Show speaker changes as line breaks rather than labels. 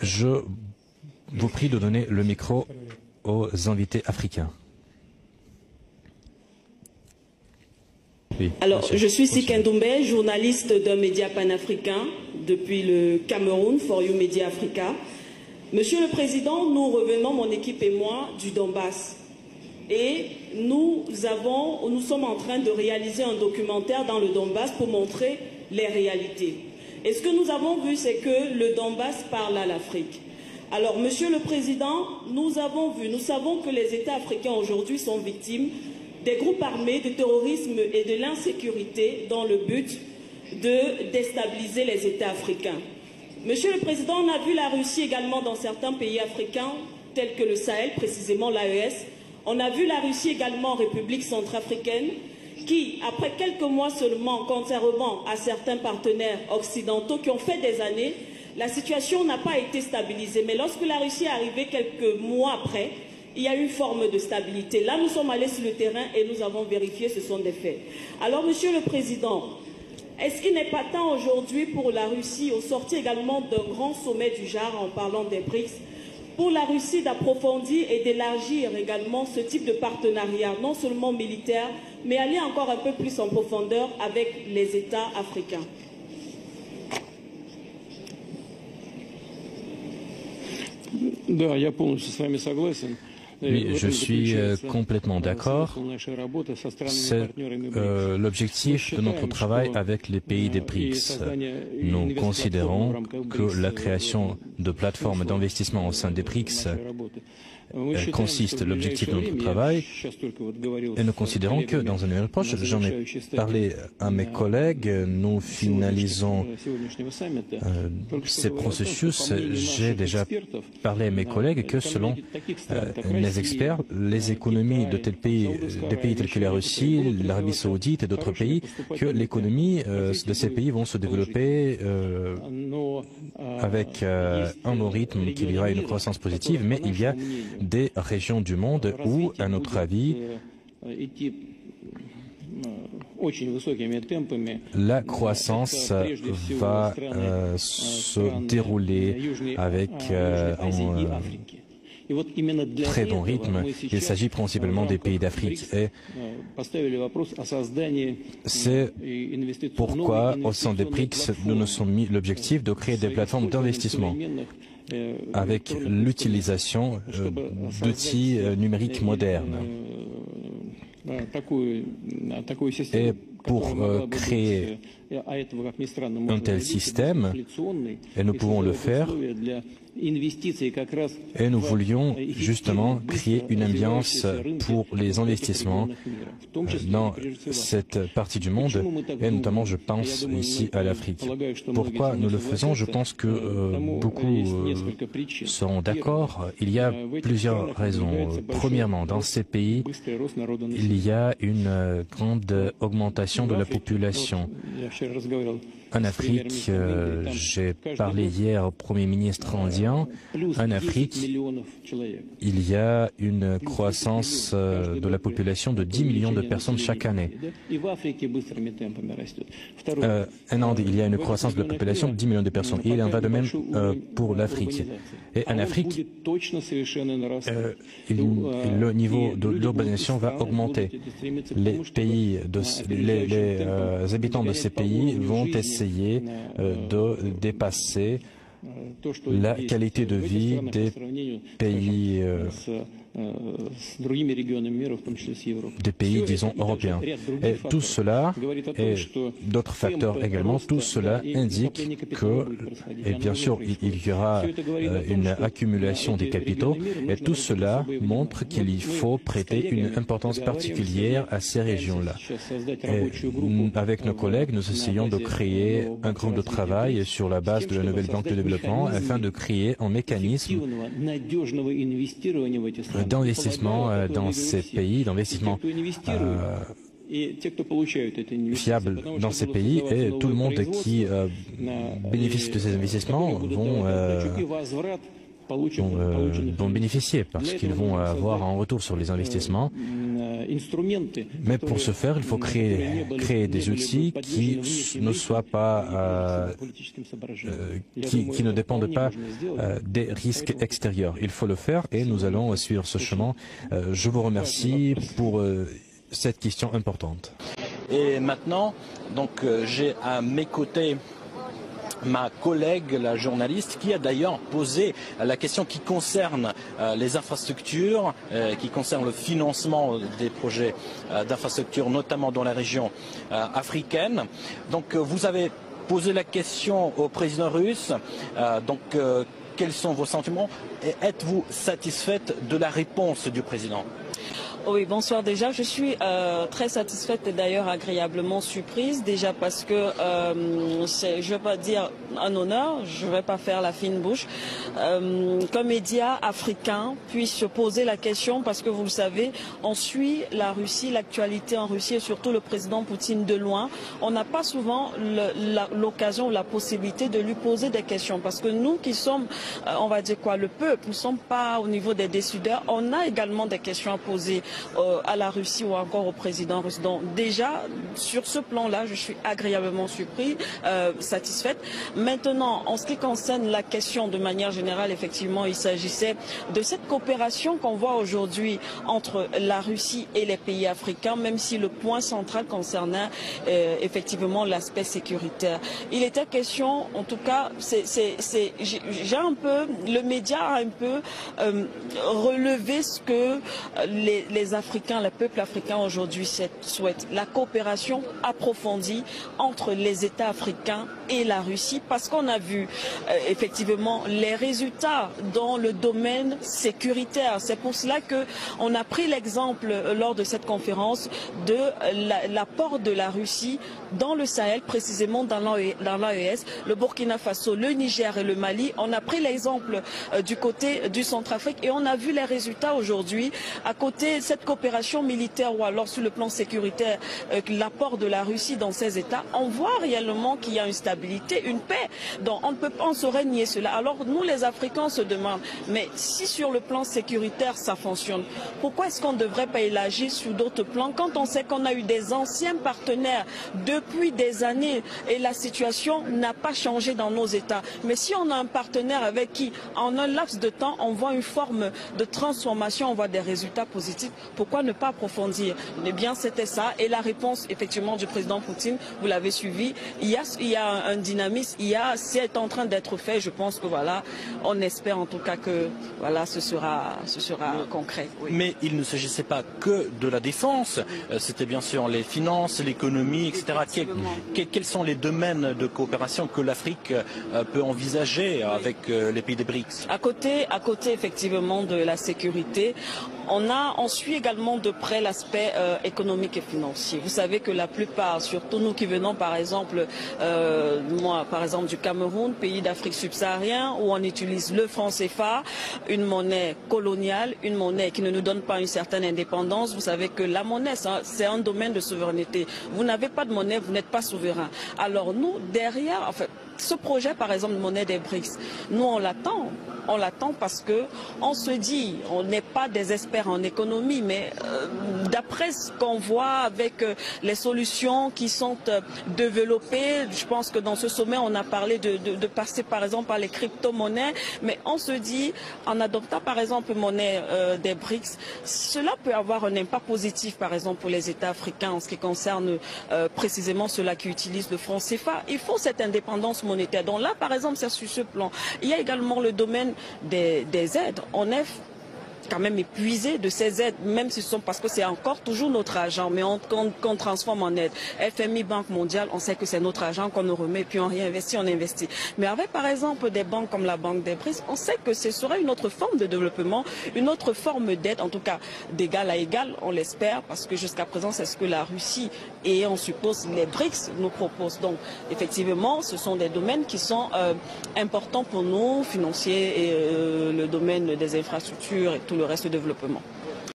Je vous prie de donner le micro aux invités africains. Oui,
alors,
monsieur,
je suis
continue.
Sika Ndoumbe, journaliste d'un média panafricain depuis le Cameroun, For You Media Africa. Monsieur le Président, nous revenons, mon équipe et moi, du Donbass. Et nous sommes en train de réaliser un documentaire dans le Donbass pour montrer les réalités. Et ce que nous avons vu, c'est que le Donbass parle à l'Afrique. Alors, Monsieur le Président, nous savons que les États africains aujourd'hui sont victimes des groupes armés, du terrorisme et de l'insécurité dans le but de déstabiliser les États africains. Monsieur le Président, on a vu la Russie également dans certains pays africains, tels que le Sahel, précisément l'AES. On a vu la Russie également en République centrafricaine, qui, après quelques mois seulement, contrairement à certains partenaires occidentaux qui ont fait des années, la situation n'a pas été stabilisée. Mais lorsque la Russie est arrivée quelques mois après, il y a eu une forme de stabilité. Là, nous sommes allés sur le terrain et nous avons vérifié, ce sont des faits. Alors, Monsieur le Président, est-ce qu'il n'est pas temps aujourd'hui pour la Russie, au sortir également d'un grand sommet du genre en parlant des BRICS, pour la Russie d'approfondir et d'élargir également ce type de partenariat, non seulement militaire, mais aller encore un peu plus en profondeur avec les États africains?
Oui, je suis complètement d'accord. C'est l'objectif de notre travail avec les pays des BRICS. Nous considérons que la création de plateformes d'investissement au sein des BRICS consiste l'objectif de notre travail et nous considérons que dans un avenir proche, j'en ai parlé à mes collègues, nous finalisons ces processus. J'ai déjà parlé à mes collègues que selon les experts, les économies de des pays tels que la Russie, l'Arabie Saoudite et d'autres pays, que l'économie de ces pays vont se développer avec un bon rythme, qu'il y aura une croissance positive, mais il y a des régions du monde où, à notre avis, la croissance va se dérouler avec un très bon rythme. Il s'agit principalement des pays d'Afrique. Et c'est pourquoi, au sein des BRICS, nous nous sommes mis l'objectif de créer des plateformes d'investissement avec l'utilisation d'outils numériques modernes. Et pour créer un tel système, et nous pouvons le faire, et nous voulions justement créer une ambiance pour les investissements dans cette partie du monde, et notamment je pense ici à l'Afrique. Pourquoi nous le faisons? Je pense que beaucoup seront d'accord. Il y a plusieurs raisons. Premièrement, dans ces pays, il y a une grande augmentation de la population. En Afrique, j'ai parlé hier au Premier ministre indien, en Afrique, il y a une croissance de la population de 10 millions de personnes chaque année. En Inde, il y a une croissance de la population de 10 millions de personnes. Et il en va de même pour l'Afrique. Et en Afrique, le niveau de l'urbanisation va augmenter. Les habitants de ces pays vont essayer de dépasser la qualité de vie des pays, disons, européens. Et tout cela, et d'autres facteurs également, tout cela indique que, et bien sûr, il y aura une accumulation des capitaux, et tout cela montre qu'il faut prêter une importance particulière à ces régions-là. Avec nos collègues, nous essayons de créer un groupe de travail sur la base de la nouvelle banque de développement afin de créer un mécanisme d'investissement dans ces pays, d'investissement fiable dans ces pays, et tout le monde qui bénéficie de ces investissements vont vont bénéficier parce qu'ils vont avoir un retour sur les investissements. Mais pour ce faire, il faut créer des outils qui ne soient pas, qui ne dépendent pas des risques extérieurs. Il faut le faire et nous allons suivre ce chemin. Je vous remercie pour cette question importante.
Et maintenant, donc, j'ai à mes côtés ma collègue, la journaliste, qui a d'ailleurs posé la question qui concerne les infrastructures, qui concerne le financement des projets d'infrastructures, notamment dans la région africaine. Donc vous avez posé la question au président russe. Quels sont vos sentiments et êtes-vous satisfaite de la réponse du président ?
Oui, bonsoir déjà. Je suis très satisfaite et d'ailleurs agréablement surprise. Déjà parce que, je ne vais pas dire un honneur, je ne vais pas faire la fine bouche, qu'un média africain puisse se poser la question parce que vous le savez, on suit la Russie, l'actualité en Russie et surtout le président Poutine de loin. On n'a pas souvent l'occasion ou la possibilité de lui poser des questions parce que nous qui sommes, on va dire quoi, le peuple, nous ne sommes pas au niveau des décideurs, on a également des questions à poser à la Russie ou encore au président russe. Donc déjà, sur ce plan-là, je suis agréablement satisfaite. Maintenant, en ce qui concerne la question de manière générale, effectivement, il s'agissait de cette coopération qu'on voit aujourd'hui entre la Russie et les pays africains, même si le point central concernait effectivement l'aspect sécuritaire. Il était question, en tout cas, le média a un peu relevé ce que les Africains, les peuples africains aujourd'hui souhaitent. La coopération approfondie entre les États africains et la Russie parce qu'on a vu effectivement les résultats dans le domaine sécuritaire. C'est pour cela qu'on a pris l'exemple lors de cette conférence de l'apport de la Russie dans le Sahel, précisément dans l'AES, le Burkina Faso, le Niger et le Mali. On a pris l'exemple du côté du Centrafrique et on a vu les résultats aujourd'hui à côté de cette coopération militaire ou alors sur le plan sécuritaire, l'apport de la Russie dans ces États. On voit réellement qu'il y a une stabilité, une paix. Donc on ne saurait nier cela. Alors nous les Africains se demandent, mais si sur le plan sécuritaire ça fonctionne, pourquoi est-ce qu'on ne devrait pas élargir sur d'autres plans quand on sait qu'on a eu des anciens partenaires depuis des années et la situation n'a pas changé dans nos États. Mais si on a un partenaire avec qui en un laps de temps on voit une forme de transformation, on voit des résultats positifs, pourquoi ne pas approfondir? Eh bien c'était ça et la réponse effectivement du président Poutine, vous l'avez suivi, il y a un dynamisme, c'est en train d'être fait, je pense que voilà, on espère en tout cas que voilà, ce sera concret. Oui.
Mais il ne s'agissait pas que de la défense, c'était bien sûr les finances, l'économie, etc. Quels sont les domaines de coopération que l'Afrique peut envisager avec les pays des BRICS?
À côté effectivement de la sécurité, on suit également de près l'aspect économique et financier. Vous savez que la plupart, surtout nous qui venons par exemple, moi par exemple du Cameroun, pays d'Afrique subsaharienne, où on utilise le franc CFA, une monnaie coloniale, une monnaie qui ne nous donne pas une certaine indépendance. Vous savez que la monnaie, c'est un domaine de souveraineté. Vous n'avez pas de monnaie, vous n'êtes pas souverain. Alors nous, derrière, en fait, ce projet par exemple de monnaie des BRICS, nous on l'attend. On l'attend parce que on se dit, on n'est pas des experts en économie, mais d'après ce qu'on voit avec les solutions qui sont développées, je pense que dans ce sommet on a parlé de passer par exemple par les crypto-monnaies, mais on se dit, en adoptant par exemple une monnaie des BRICS, cela peut avoir un impact positif par exemple pour les États africains en ce qui concerne précisément ceux-là qui utilisent le franc CFA. Il faut cette indépendance monétaire. Donc là par exemple c'est sur ce plan. Il y a également le domaine des aides. On est quand même épuisé de ces aides, même si ce sont parce que c'est encore toujours notre argent, mais qu'on transforme en aide. FMI, Banque mondiale, on sait que c'est notre argent qu'on nous remet, puis on réinvestit, on investit. Mais avec par exemple des banques comme la Banque des BRICS, on sait que ce serait une autre forme de développement, une autre forme d'aide, en tout cas d'égal à égal, on l'espère, parce que jusqu'à présent c'est ce que la Russie et on suppose les BRICS nous proposent. Donc effectivement, ce sont des domaines qui sont importants pour nous, financiers et le domaine des infrastructures et tout le reste du développement.